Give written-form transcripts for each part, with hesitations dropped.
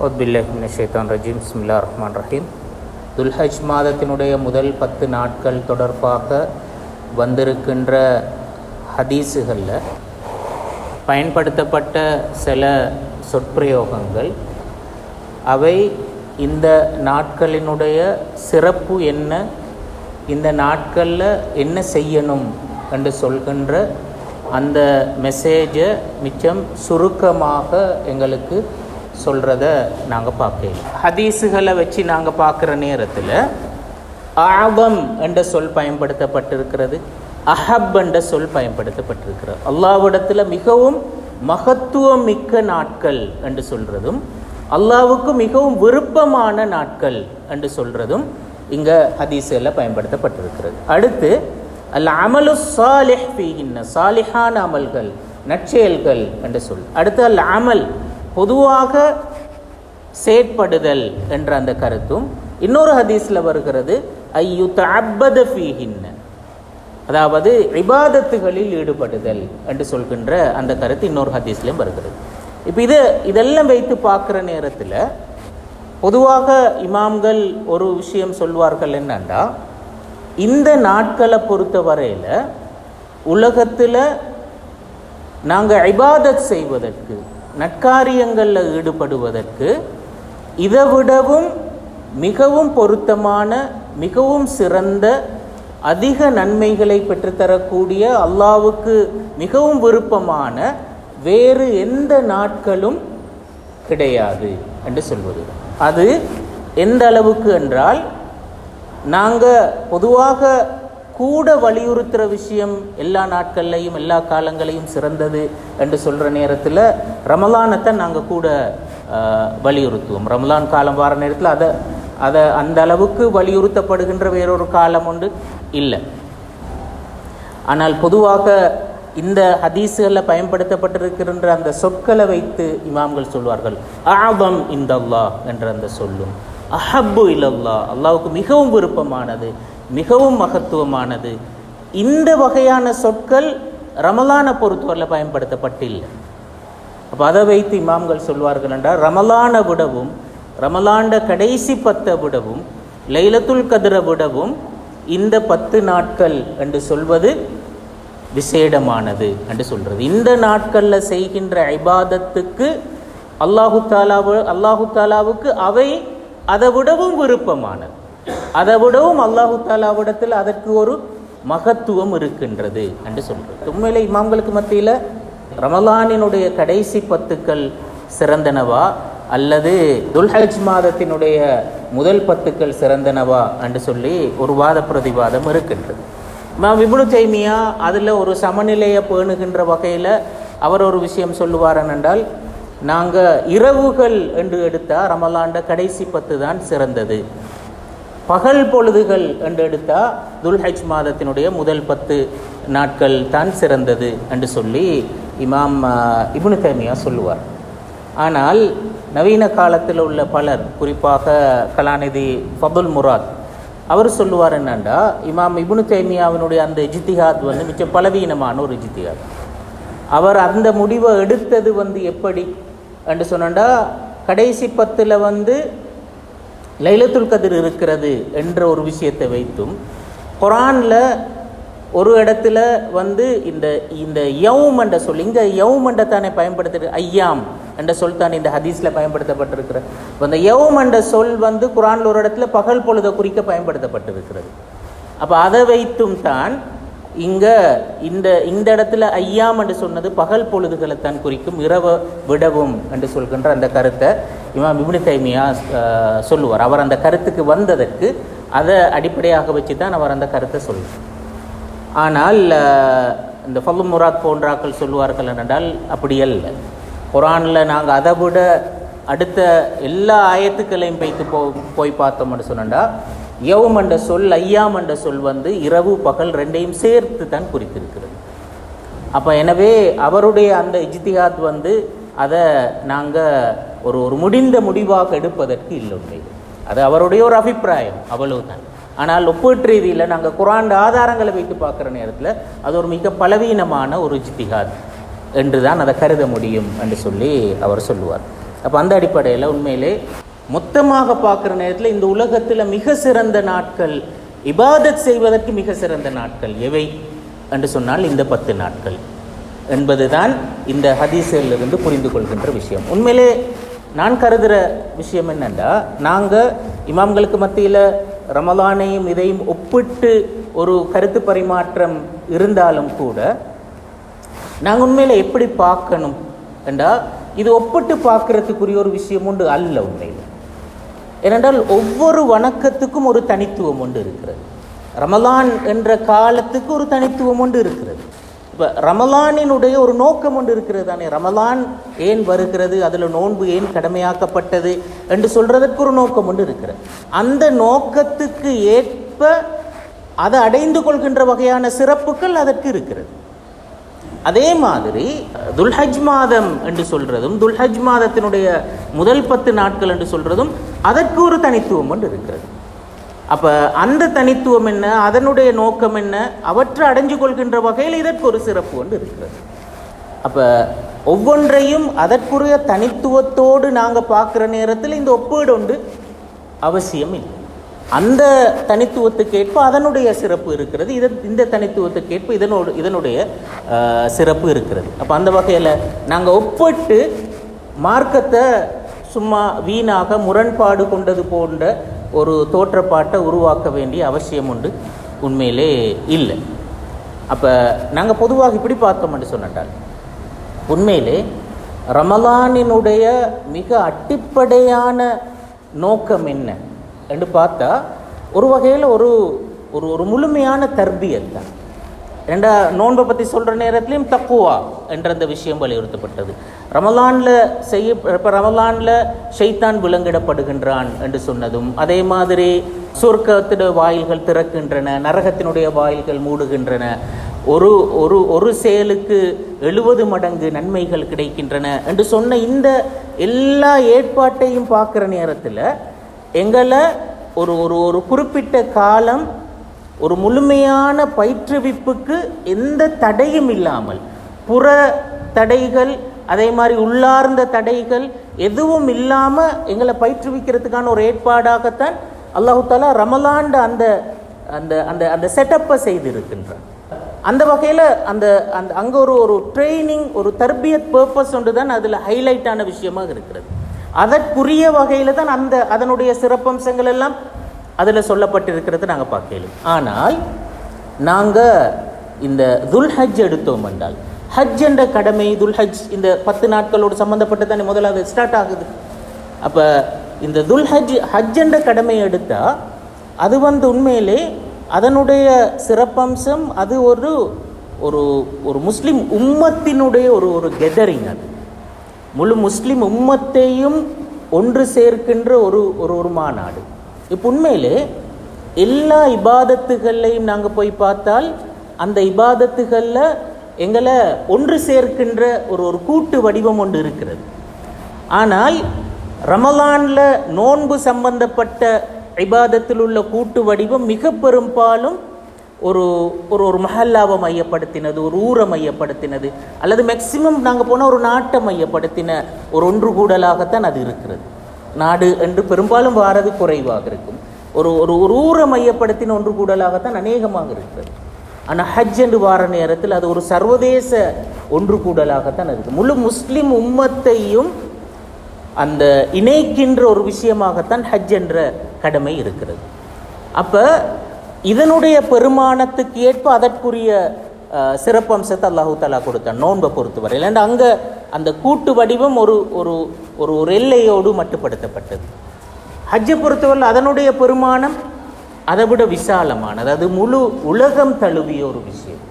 அவுதுபில்லாஹி மினஷ் ஷைத்தானிர் ரஜீம். பிஸ்மில்லாஹிர் ரஹ்மானிர் ரஹீம். துல்ஹஜ் மாதத்தினுடைய முதல் 10 நாட்கள் தொடர்பாக வந்திருக்கின்ற ஹதீஸுகளில் பயன்படுத்தப்பட்ட சில சொற்பிரயோகங்கள், அவை இந்த நாட்களினுடைய சிறப்பு என்ன, இந்த நாட்களில் என்ன செய்யணும் என்று சொல்கின்ற அந்த மெசேஜை மிச்சம் சுருக்கமாக எங்களுக்கு சொல்கிறத நாங்கள் பார்க்கலாம். ஹதீஸுகளை வச்சு நாங்கள் பார்க்குற நேரத்தில் ஆவம் என்ற சொல் பயன்படுத்தப்பட்டிருக்கிறது, அஹப் என்ற சொல் பயன்படுத்தப்பட்டிருக்கிறது. அல்லாஹ்விடத்தில் மிகவும் மகத்துவம் மிக்க நாட்கள் என்று சொல்கிறதும், அல்லாஹ்வுக்கு மிகவும் விருப்பமான நாட்கள் என்று சொல்கிறதும் இங்கே ஹதீஸில் பயன்படுத்தப்பட்டிருக்கிறது. அடுத்து அல் அமலு சாலிஹ் ஃபீஹின்ன, சாலிஹான அமல்கள், நற்செயல்கள் என்று சொல். அடுத்து அல் அமல், பொதுவாக செயற்படுதல் என்ற அந்த கருத்தும் இன்னொரு ஹதீஸில் வருகிறது. ஐயுதஅப்பத ஃபீஹின்ன, அதாவது இபாதத்துகளில் ஈடுபடுதல் என்று சொல்கின்ற அந்த கருத்து இன்னொரு ஹதீஸ்லையும் வருகிறது. இப்போ இதெல்லாம் வைத்து பார்க்குற நேரத்தில் பொதுவாக இமாம்கள் ஒரு விஷயம் சொல்வார்கள் என்னன்னா, இந்த நாட்களை பொறுத்த வரையில் உலகத்தில் நாங்கள் இபாதத் செய்வதற்கு, நற்காரியங்களில் ஈடுபடுவதற்கு இதை விடவும் மிகவும் பொருத்தமான, மிகவும் சிறந்த, அதிக நன்மைகளை பெற்றுத்தரக்கூடிய, அல்லாஹ்வுக்கு மிகவும் விருப்பமான வேறு எந்த நாட்களும் கிடையாது என்று சொல்வது. அது எந்த அளவுக்கு என்றால், நாங்கள் பொதுவாக கூட வலியுறுத்துகிற விஷயம் எல்லா நாட்கள்லையும் எல்லா காலங்களையும் சிறந்தது என்று சொல்கிற நேரத்தில் ரமலானத்தை நாங்கள் கூட வலியுறுத்துவோம். ரமலான் காலம் வர நேரத்தில் அதை அந்த அளவுக்கு வலியுறுத்தப்படுகின்ற வேறொரு காலம் ஒன்று இல்லை. ஆனால் பொதுவாக இந்த ஹதீஸுகளில் பயன்படுத்தப்பட்டிருக்கின்ற அந்த சொற்களை வைத்து இமாம்கள் சொல்வார்கள். ஆபம் இந்தல்லாஹ் என்ற அந்த சொல்லும், அஹப்பு இலல்லாஹ், அல்லாஹ்வுக்கு மிகவும் விருப்பமானது, மிகவும் மகத்துவமானது. இந்த வகையான சொற்கள் ரமலானை பொறுத்தவரையில் பயன்படுத்தப்பட்டில்லை. அப்போ அதை வைத்து இமாம்கள் சொல்வார்கள் என்றால், ரமலானை விடவும், ரமலாண்ட கடைசி 10 விடவும், லைலத்துல் கத்ரை விடவும் இந்த 10 நாட்கள் என்று சொல்வது விசேடமானது என்று சொல்கிறது. இந்த நாட்களில் செய்கின்ற இபாதத்துக்கு அல்லாஹு தாலாவுக்கு அவை அதை விடவும் விருப்பமானது, அதை விடவும் அல்லாஹு தாலாவிடத்தில் அதற்கு ஒரு மகத்துவம் இருக்கின்றது என்று சொல்கிறது. உண்மையிலே இமாம்களுக்கு மத்தியில் ரமலானினுடைய கடைசி 10 சிறந்தனவா அல்லது துல்ஹஜ் மாதத்தினுடைய முதல் 10 சிறந்தனவா என்று சொல்லி ஒரு வாத பிரதிவாதம் இருக்கின்றது. இமாம் இப்னு தைமியா அதில் ஒரு சமநிலையை பேணுகின்ற வகையில் அவர் ஒரு விஷயம் சொல்லுவார் என்றால், நாங்கள் இரவுகள் என்று எடுத்தால் ரமலாண்ட கடைசி 10 தான் சிறந்தது, பகல் பொழுதுகள் என்று எடுத்தால் துல்ஹஜ் மாதத்தினுடைய முதல் 10 நாட்கள் தான் சிறந்தது என்று சொல்லி இமாம் இப்னு தைமியா சொல்லுவார். ஆனால் நவீன காலத்தில் உள்ள பலர், குறிப்பாக கலாநிதி ஃபதுல் முராத், அவர் சொல்லுவார் என்னண்டா, இமாம் இப்னு தைமியாவினுடைய அந்த இஜ்திஹாத் மிச்சம் பலவீனமான ஒரு இஜ்திஹாத். அவர் அந்த முடிவை எடுத்தது எப்படி என்று சொன்னா, கடைசி 10 லைலத்துல் கத்ர் இருக்கிறது என்ற ஒரு விஷயத்தை வைத்தும், குர்ஆனில் ஒரு இடத்துல இந்த யௌம் என்ற சொல், இங்கே யௌம் என்ற தானே பயன்படுத்துறது, ஐயாம் என்ற சொல் தான் இந்த ஹதீஸில் பயன்படுத்தப்பட்டிருக்கிறது. அந்த யௌம் என்ற சொல் குர்ஆனில் ஒரு இடத்துல பகல் பொழுதை குறிக்க பயன்படுத்தப்பட்டிருக்கிறது. அப்போ அதை வைத்தும் தான் இங்கே இந்த இடத்துல ஐயாம் என்று சொன்னது பகல் பொழுதுகளை தான் குறிக்கும், இரவு விடவும் என்று சொல்கின்ற அந்த கருத்தை இமாம் இப்னு தைமியா சொல்லுவார். அவர் அந்த கருத்துக்கு வந்ததற்கு அதை அடிப்படையாக வச்சு தான் அவர் அந்த கருத்தை சொல்லுவார். ஆனால் இந்த ஃபதுல் முராத் போன்றாக்கள் சொல்லுவார்கள் என்றால் அப்படி அல்ல. குர்ஆனில் நாங்கள் அதை விட அடுத்த எல்லா ஆயத்துக்களையும் வைத்து போய் பார்த்தோம்னு சொன்னா, யௌம் என்ற சொல், ஐயாம் என்ற சொல் இரவு பகல் ரெண்டையும் சேர்த்து தான் குறித்திருக்கிறது. அப்போ எனவே அவருடைய அந்த இஜ்திஹாத் அதை நாங்கள் ஒரு முடிந்த முடிவாக எடுப்பதற்கு இல்லை. அது அவருடைய ஒரு அபிப்பிராயம், அவ்வளவுதான். ஆனால் ஒப்பீட்டு ரீதியில் நாங்கள் குர்ஆன் ஆதாரங்களை வைத்து பார்க்குற நேரத்தில் அது ஒரு மிக பலவீனமான ஒரு இஜ்திஹாத் என்று தான் அதை கருத முடியும் என்று சொல்லி அவர் சொல்லுவார். அப்போ அந்த அடிப்படையில் உண்மையிலே மொத்தமாக பார்க்குற நேரத்தில் இந்த உலகத்தில் மிக சிறந்த நாட்கள், இபாதத் செய்வதற்கு மிக சிறந்த நாட்கள் எவை என்று சொன்னால் இந்த 10 நாட்கள் என்பதுதான் இந்த ஹதீஸிலிருந்து புரிந்து கொள்கின்ற விஷயம். உண்மையிலே நான் கருதுகிற விஷயம் என்னென்னா, நாங்கள் இமாம்களுக்கு மத்தியில் ரமலானையும் இதையும் ஒப்பிட்டு ஒரு கருத்து பரிமாற்றம் இருந்தாலும் கூட நாங்கள் உண்மையில் எப்படி பார்க்கணும் என்றால், இது ஒப்பிட்டு பார்க்கறதுக்குரிய ஒரு விஷயம் உண்டு அல்ல உண்மையில். ஏனென்றால் ஒவ்வொரு வணக்கத்துக்கும் ஒரு தனித்துவம் ஒன்று இருக்கிறது. ரமலான் என்ற காலத்துக்கு ஒரு தனித்துவம் ஒன்று இருக்கிறது. இப்போ ரமலானினுடைய ஒரு நோக்கம் ஒன்று இருக்கிறது தானே. ரமலான் ஏன் வருகிறது, அதில் நோன்பு ஏன் கடமையாக்கப்பட்டது என்று சொல்றதற்கு ஒரு நோக்கம் ஒன்று இருக்கிறது. அந்த நோக்கத்துக்கு ஏற்ப அதை அடைந்து கொள்கின்ற வகையான சிறப்புகள் அதற்கு இருக்கிறது. அதே மாதிரி துல்ஹஜ் மாதம் என்று சொல்றதும், துல்ஹஜ் மாதத்தினுடைய முதல் 10 நாட்கள் என்று சொல்றதும் அதற்கு ஒரு தனித்துவம் ஒன்று இருக்கிறது. அப்போ அந்த தனித்துவம் என்ன, அதனுடைய நோக்கம் என்ன, அவற்றை அடைஞ்சு கொள்கின்ற வகையில் இதற்கு ஒரு சிறப்பு ஒன்று இருக்கிறது. அப்போ ஒவ்வொன்றையும் அதற்குரிய தனித்துவத்தோடு நாங்கள் பார்க்குற நேரத்தில் இந்த ஒப்பீடு ஒன்று அவசியம் இல்லை. அந்த தனித்துவத்துக்கேற்ப அதனுடைய சிறப்பு இருக்கிறது, இந்த தனித்துவத்துக்கேற்ப இதனுடைய சிறப்பு இருக்கிறது. அப்போ அந்த வகையில் நாங்கள் ஒப்பிட்டு மார்க்கத்தை சும்மா வீணாக முரண்பாடு கொண்டது போன்ற ஒரு தோற்றப்பாட்டை உருவாக்க வேண்டிய அவசியம் உண்டு உண்மையிலே இல்லை. அப்போ நாங்கள் பொதுவாக இப்படி பார்த்தோம் என்று சொன்னால், உண்மையிலே ரமலானினுடைய மிக அடிப்படையான நோக்கம் என்ன என்று பார்த்தா, ஒரு வகையில் ஒரு ஒரு முழுமையான தர்பியத் தான். ஏண்டா நோன்பை பற்றி சொல்கிற நேரத்துலையும் தக்குவா என்ற அந்த விஷயம் வலியுறுத்தப்பட்டது. ரமலானில் ஷைத்தான் விலங்கிடப்படுகின்றான் என்று சொன்னதும், அதே மாதிரி சொர்க்கத்தினுடைய வாயில்கள் திறக்கின்றன, நரகத்தினுடைய வாயில்கள் மூடுகின்றன, ஒரு ஒரு ஒரு செயலுக்கு 70 மடங்கு நன்மைகள் கிடைக்கின்றன என்று சொன்ன இந்த எல்லா ஏற்பாட்டையும் பார்க்குற நேரத்தில் எங்களை ஒரு ஒரு குறிப்பிட்ட காலம் ஒரு முழுமையான பயிற்றுவிப்புக்கு எந்த தடையும் இல்லாமல், புற தடைகள் அதே மாதிரி உள்ளார்ந்த தடைகள் எதுவும் இல்லாமல் எங்களை பயிற்றுவிக்கிறதுக்கான ஒரு ஏற்பாடாகத்தான் அல்லாஹு தாலா ரமலான் அந்த அந்த அந்த அந்த செட்டப்பை செய்திருக்கின்றான். அந்த வகையில் அந்த அந்த அங்கே ஒரு ட்ரைனிங், ஒரு தர்பியத் பர்பஸ் ஒன்று தான் அதில் ஹைலைட்டான விஷயமாக இருக்கிறது. அதற்குரிய வகையில் தான் அதனுடைய சிறப்பம்சங்கள் எல்லாம் அதில் சொல்லப்பட்டிருக்கிறது நாங்கள் பார்க்கலாம். ஆனால் நாங்கள் இந்த துல்ஹஜ் எடுத்தோம் என்றால், ஹஜ் என்ற கடமை, துல்ஹஜ் இந்த 10 நாட்களோடு சம்மந்தப்பட்டு தானே முதலாவது ஸ்டார்ட் ஆகுது. அப்போ இந்த ஹஜ் என்ற கடமை எடுத்தால் அது உண்மையிலே அதனுடைய சிறப்பம்சம், அது ஒரு ஒரு ஒரு முஸ்லீம் உம்மத்தினுடைய ஒரு கெதரிங். அது முழு முஸ்லீம் உம்மத்தையும் ஒன்று சேர்க்கின்ற ஒரு மாநாடு. இப்போ உண்மையிலே எல்லா இபாதத்துகள்லையும் நாங்கள் போய் பார்த்தால் அந்த இபாதத்துகளில் எங்களை ஒன்று சேர்க்கின்ற ஒரு கூட்டு வடிவம் ஒன்று இருக்கிறது. ஆனால் ரமலானில் நோன்பு சம்பந்தப்பட்ட இபாதத்தில் உள்ள கூட்டு வடிவம் மிக பெரும்பாலும் ஒரு ஒரு மஹல்லாவை மையப்படுத்தினது, ஒரு ஊரை மையப்படுத்தினது, அல்லது மேக்சிமம் நாங்கள் போனால் ஒரு நாட்டை மையப்படுத்தின ஒரு ஒன்று கூடலாகத்தான் அது இருக்கிறது. நாடு என்று பெரும்பாலும் வாரது குறைவாக இருக்கும். ஒரு ஒரு ஊரை மையப்படுத்தின ஒன்று கூடலாகத்தான் அநேகமாக இருக்கிறது. ஆனால் ஹஜ் என்று வார நேரத்தில் அது ஒரு சர்வதேச ஒன்று கூடலாகத்தான் இருக்குது. முழு முஸ்லிம் உம்மத்தையும் அந்த இணைக்கின்ற ஒரு விஷயமாகத்தான் ஹஜ் என்ற கடமை இருக்கிறது. அப்போ இதனுடைய பெருமானத்துக்கு ஏற்ப அதற்குரிய சிறப்பம்சத்தை அல்லாஹு தாலா கொடுத்தான் நோன்பை பொறுத்தவரை. இல்லைன்னா அங்கே அந்த கூட்டு வடிவம் ஒரு ஒரு ஒரு எல்லையோடு மட்டுப்படுத்தப்பட்டது. ஹஜ்ஜை பொறுத்தவரை அதனுடைய பெருமானம் அதை விட விசாலமானது, அது முழு உலகம் தழுவிய ஒரு விஷயம்.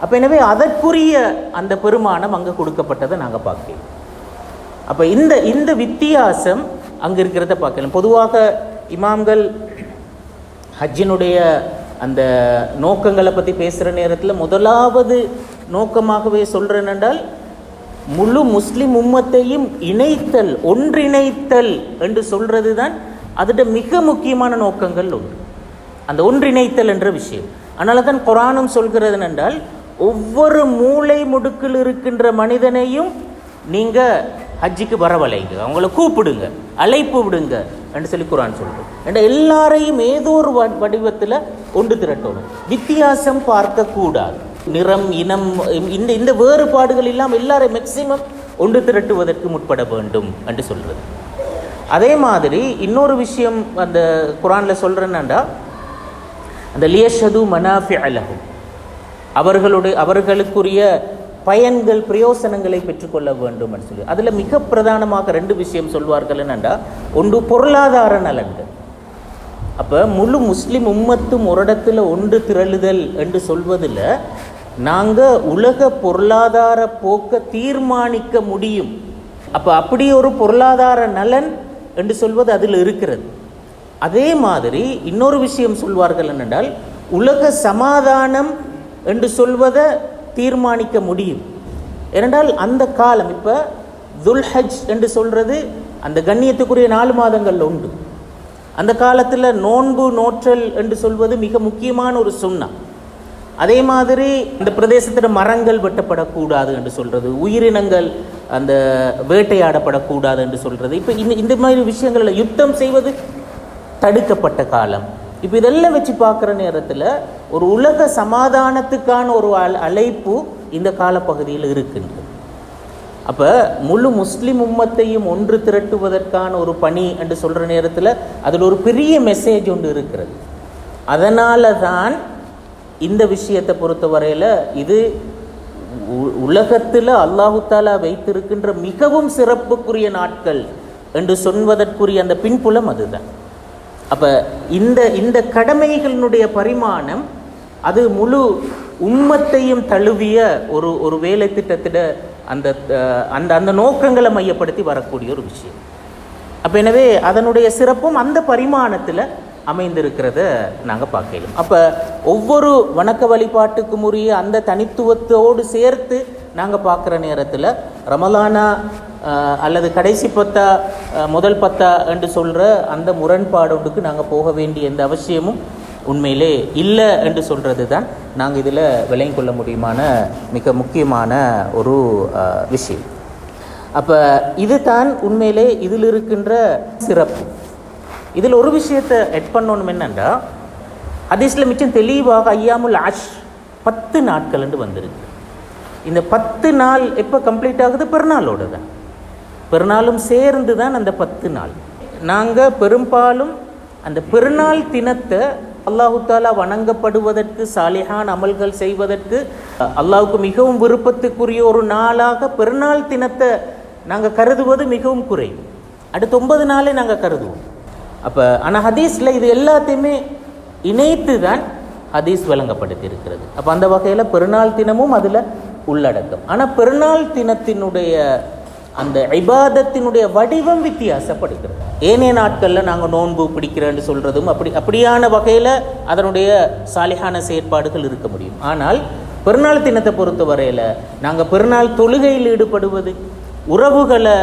அப்போ எனவே அதற்குரிய அந்த பெருமானம் அங்கே கொடுக்கப்பட்டதை நாங்கள் பார்க்கலாம். அப்போ இந்த வித்தியாசம் அங்கே இருக்கிறத பார்க்கலாம். பொதுவாக இமாம்கள் ஹஜ்ஜினுடைய அந்த நோக்கங்களை பற்றி பேசுகிற நேரத்தில் முதலாவது நோக்கமாகவே சொல்கிறேன் என்றால், முழு முஸ்லிம் உம்மத்தையும் இணைத்தல், ஒன்றிணைத்தல் என்று சொல்கிறது தான் அதோட மிக முக்கியமான நோக்கங்கள் ஒன்று, அந்த ஒன்றிணைத்தல் என்ற விஷயம். அதனால தான் குர்ஆனும் சொல்கிறது என்றால், ஒவ்வொரு மூளை முடுக்கில் இருக்கின்ற மனிதனையும் நீங்கள் ஹஜ்ஜுக்கு வரவழைங்க, அவங்கள கூப்பிடுங்க, அழைப்பு விடுங்க என்று சொல்லி குர்ஆன் சொல்லுது. என்ற எல்லாரையும் ஏதோ ஒரு வடிவத்தில் ஒன்று திரட்டணும். வித்தியாசம் பார்க்கக்கூடாது. நிறம், இனம், இந்த வேறுபாடுகள் இல்லாமல் எல்லாரையும் மேக்சிமம் ஒன்று திரட்டுவதற்கு முற்பட வேண்டும் என்று சொல்றது. அதே மாதிரி இன்னொரு விஷயம் அந்த குர்ஆனில் சொல்றேன்னா, அந்த லியஷது மனாஃபிஅ லஹும், அவர்களுக்குரிய பயன்கள், பிரயோசனங்களை பெற்றுக்கொள்ள வேண்டும் என்று சொல்லி அதில் மிக பிரதானமாக 2 விஷயம் சொல்வார்கள். என்னென்றா, ஒன்று பொருளாதார நலன்கள். அப்போ முழு முஸ்லிம் உம்மத்தும் ஒரு இடத்துல ஒன்று திரளுதல் என்று சொல்வதில் நாங்கள் உலக பொருளாதார போக்க தீர்மானிக்க முடியும். அப்போ அப்படி ஒரு பொருளாதார நலன் என்று சொல்வது அதில் இருக்கிறது. அதே மாதிரி இன்னொரு விஷயம் சொல்வார்கள் என்னென்றால், உலக சமாதானம் என்று சொல்வதை தீர்மானிக்க முடியும். ஏனென்றால் அந்த காலம், இப்போ துல்ஹஜ் என்று சொல்றது அந்த கண்ணியத்துக்குரிய 4 மாதங்கள் உண்டு. அந்த காலத்தில் நோன்பு நோற்றல் என்று சொல்வது மிக முக்கியமான ஒரு சுன்னா. அதே மாதிரி இந்த பிரதேசத்தில் மரங்கள் வெட்டப்படக்கூடாது என்று சொல்றது, உயிரினங்கள் அந்த வேட்டையாடப்படக்கூடாது என்று சொல்றது. இப்போ இந்த மாதிரி விஷயங்களில் யுத்தம் செய்வது தடுக்கப்பட்ட காலம். இப்போ இதெல்லாம் வச்சு பார்க்குற நேரத்தில் ஒரு உலக சமாதானத்துக்கான ஒரு அழைப்பு இந்த காலப்பகுதியில் இருக்கின்றது. அப்போ முழு முஸ்லிம் உம்மத்தையும் ஒன்று திரட்டுவதற்கான ஒரு பணி என்று சொல்கிற நேரத்தில் அதில் ஒரு பெரிய மெசேஜ் ஒன்று இருக்கிறது. அதனால தான் இந்த விஷயத்தை பொறுத்தவரையில் இது உலகத்தில் அல்லாஹு தாலா வைத்திருக்கின்ற மிகவும் சிறப்புக்குரிய நாட்கள் என்று சொல்வதற்குரிய அந்த பின்புலம் அதுதான். அப்போ இந்த கடமைகளினுடைய பரிமாணம் அது முழு உம்மத்தையும் தழுவிய ஒரு வேலை திட்டத்திட அந்த அந்த அந்த நோக்கங்களை மையப்படுத்தி வரக்கூடிய ஒரு விஷயம். அப்போ எனவே அதனுடைய சிறப்பும் அந்த பரிமாணத்தில் அமைந்திருக்கிறத நாங்கள் பார்க்கலாம். அப்போ ஒவ்வொரு வணக்க வழிபாட்டுக்கும் உரிய அந்த தனித்துவத்தோடு சேர்த்து நாங்கள் பார்க்குற நேரத்தில் ரமலானா அல்லது கடைசி பத்தா முதல் பத்தா என்று சொல்கிற அந்த முரண்பாடுக்கு நாங்கள் போக வேண்டிய எந்த அவசியமும் உண்மையிலே இல்லை என்று சொல்கிறது தான் நாங்கள் இதில் விளங்கி கொள்ள முடியுமான மிக முக்கியமான ஒரு விஷயம். அப்போ இது தான் உண்மையிலே இதில் இருக்கின்ற சிறப்பு. இதில் ஒரு விஷயத்தை எட் பண்ணணும் என்னென்னா, ஹதீஸில் மிச்சம் தெளிவாக ஐயாமுல் அஷ் 10 நாட்கள் என்று வந்திருக்கு. இந்த 10 நாள் எப்போ கம்ப்ளீட் ஆகுது? பெருநாளோடு தான். பெருநாளும் சேர்ந்து தான் அந்த 10 நாள். நாங்கள் பெரும்பாலும் அந்த பெருநாள் தினத்தை அல்லாஹு தாலா வணங்கப்படுவதற்கு, சாலிஹான் அமல்கள் செய்வதற்கு அல்லாஹுக்கு மிகவும் விருப்பத்துக்குரிய ஒரு நாளாக பெருநாள் தினத்தை நாங்கள் கருதுவது மிகவும் குறைவு. அடுத்த 9 நாளே நாங்கள் கருதுவோம். அப்போ ஆனால் ஹதீஸில் இது எல்லாத்தையுமே இணைத்து தான் ஹதீஸ் வழங்கப்படுத்தி இருக்கிறது. அப்போ அந்த வகையில் பெருநாள் தினமும் அதில் உள்ளடக்கம். ஆனால் பெருநாள் தினத்தினுடைய அந்த இபாதத்தினுடைய வடிவம் வித்தியாசப்படுகிறது. ஏனைய நாட்களில் நாங்கள் நோன்பு பிடிக்கிறேன்னு சொல்கிறதும் அப்படியான வகையில் அதனுடைய சாலிஹான செயற்பாடுகள் இருக்க முடியும். ஆனால் பெருநாள் தினத்தை பொறுத்த வரையில் நாங்கள் பெருநாள் தொழுகையில் ஈடுபடுவது, உறவுகளை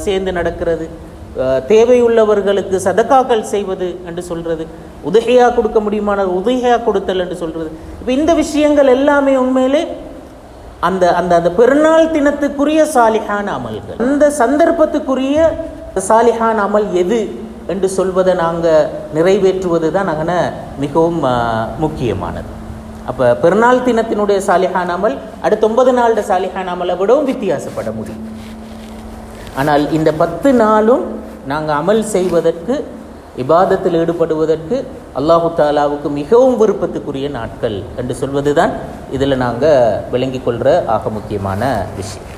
சேர்ந்து நடக்கிறது, தேவையுள்ளவர்களுக்கு சதக்காக்கள் செய்வது என்று சொல்கிறது, உதுஹியா கொடுக்க முடியுமான உதுஹியா கொடுத்தல் என்று சொல்கிறது. இப்போ இந்த விஷயங்கள் எல்லாமே உண்மையிலே அந்த அந்த அந்த பெருநாள் தினத்துக்குரிய சாலிஹான அமல்கள். அந்த சந்தர்ப்பத்துக்குரிய சாலிஹான் அமல் எது என்று சொல்வதை நாங்கள் நிறைவேற்றுவது தான் நாங்கள் மிகவும் முக்கியமானது. அப்போ பெருநாள் தினத்தினுடைய சாலிஹான் அமல் அடுத்த 9 நாளோட சாலிஹான் அமலை விடவும் வித்தியாசப்பட முடியும். ஆனால் இந்த 10 நாளும் நாங்கள் அமல் செய்வதற்கு, இபாதத்தில் ஈடுபடுவதற்கு அல்லாஹு தாலாவுக்கு மிகவும் விருப்பத்துக்குரிய நாட்கள் என்று சொல்வது தான் இதில் நாங்கள் விளங்கிக் கொள்கிற ஆக முக்கியமான விஷயம்.